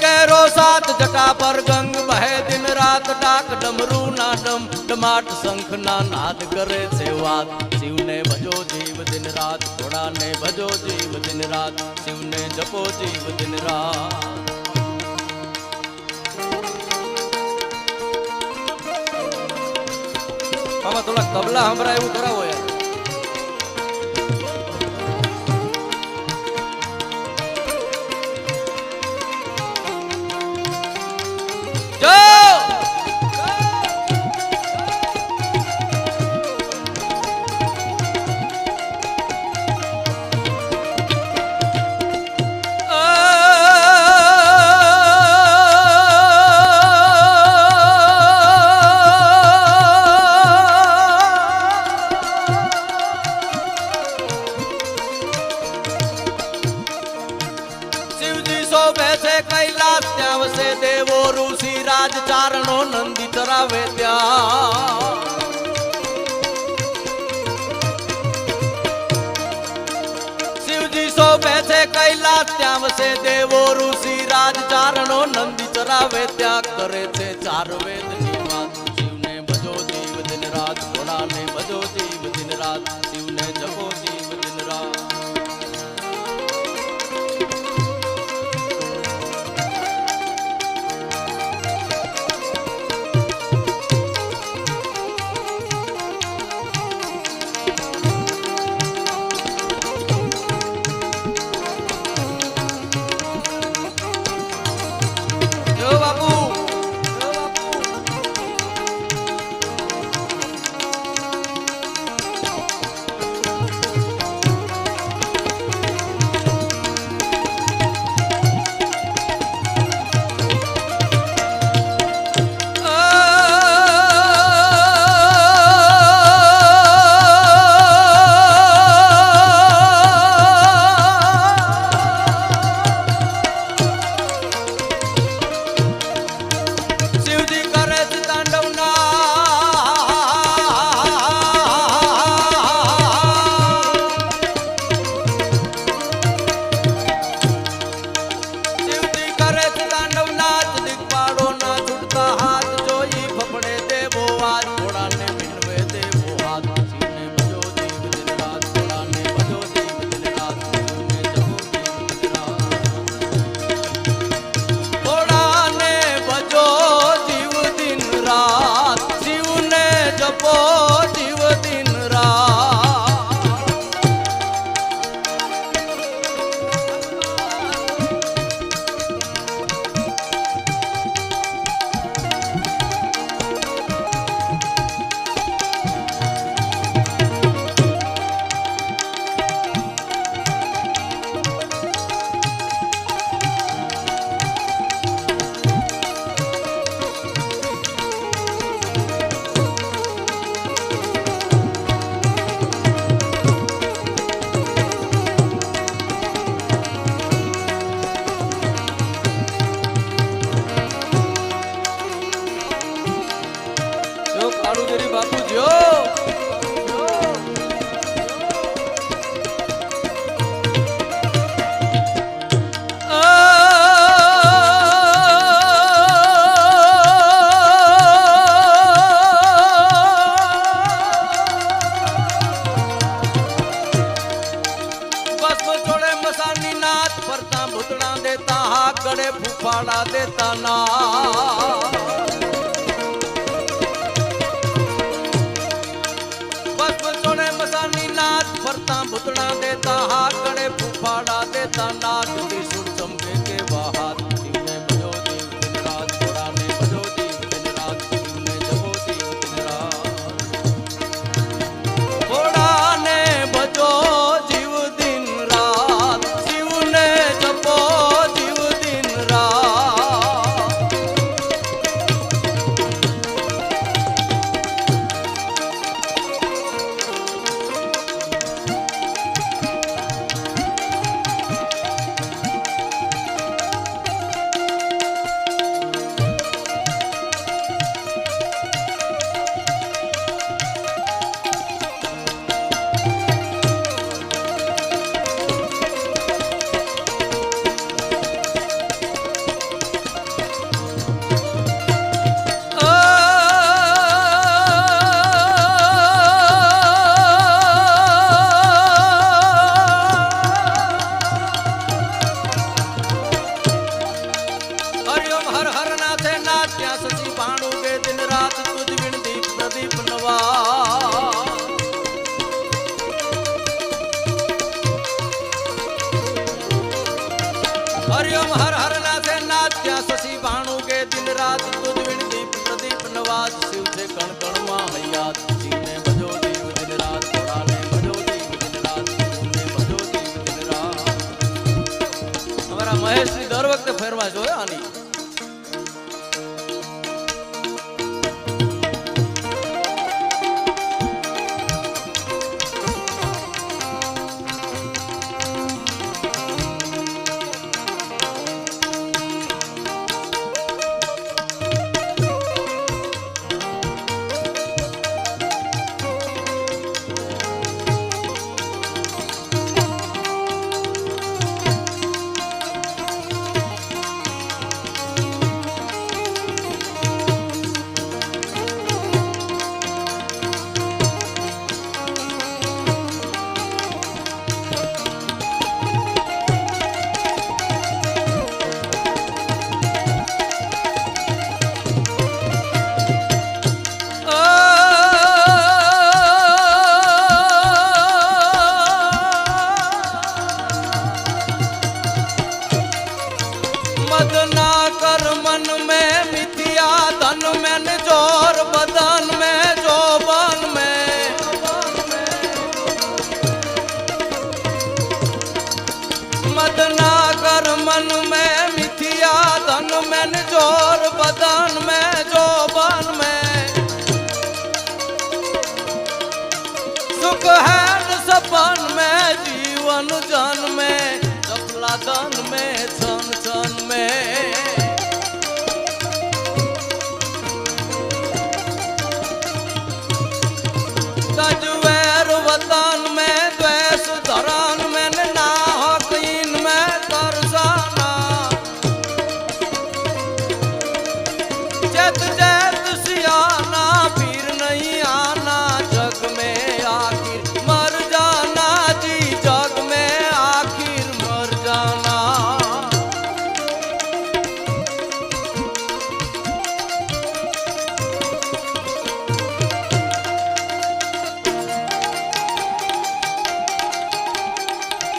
केरो साथ जटा पर गंग बहे दिन रात डाक डमरू ना डम डमाट शंख ना नाद करे छे वात शिव ने भजो जीव दिन रात घोड़ा ने भजो जीव दिन रात शिव ने जपो जीव दिन रात मामा थोड़ा तबला हमरा એવું કરાવો યાર कैलाश त्यावसे देवो ऋषि राज चारणो नंदी चरावे त्या शिवजी शोभे छे कैलाश त्यावसे देवो ऋषि राज चारणो नंदी चरावे त्या करे छे चार वेद नी बात शिव ने भजो जीव दिन रात घोड़ा ने भजो जीव दिन रात शिव ने जपो जीव दिन रात बापू जो देता हा गड़े फूफाड़ा देता ना फरता भुतड़ा देता हा गड़े फूफाड़ा देता नाच त्रिशूल चमके के बाहर शिव ने भजो जीव दिन रात घोड़ा ने भजो जीव दिन रात शिव ने जपो जीव दिन रात घोड़ा ने भजो जीव दिन रात शिव ने जपो जीव दिन रात हरिओम हर हर नाथे नात्या शशि भाणु के दिन रात तुझ विण दीप प्रदीप नवाज शिव से कण कण मां हयात शिव ने भजो जीव दिन रात घोड़ा ने भजो जीव दिन रात शिव ने भजो जीव दिन रात हमारा महेश ની દર વખતે ફેરવા જોયો આની मदना कर मन में मिथिया धन में जोर बदन में जोबन में मदना कर मन में मिथिया धन में जोर बदन में जोबन में सुख है न सपन में जीवन जन में सफला धन में छन छन में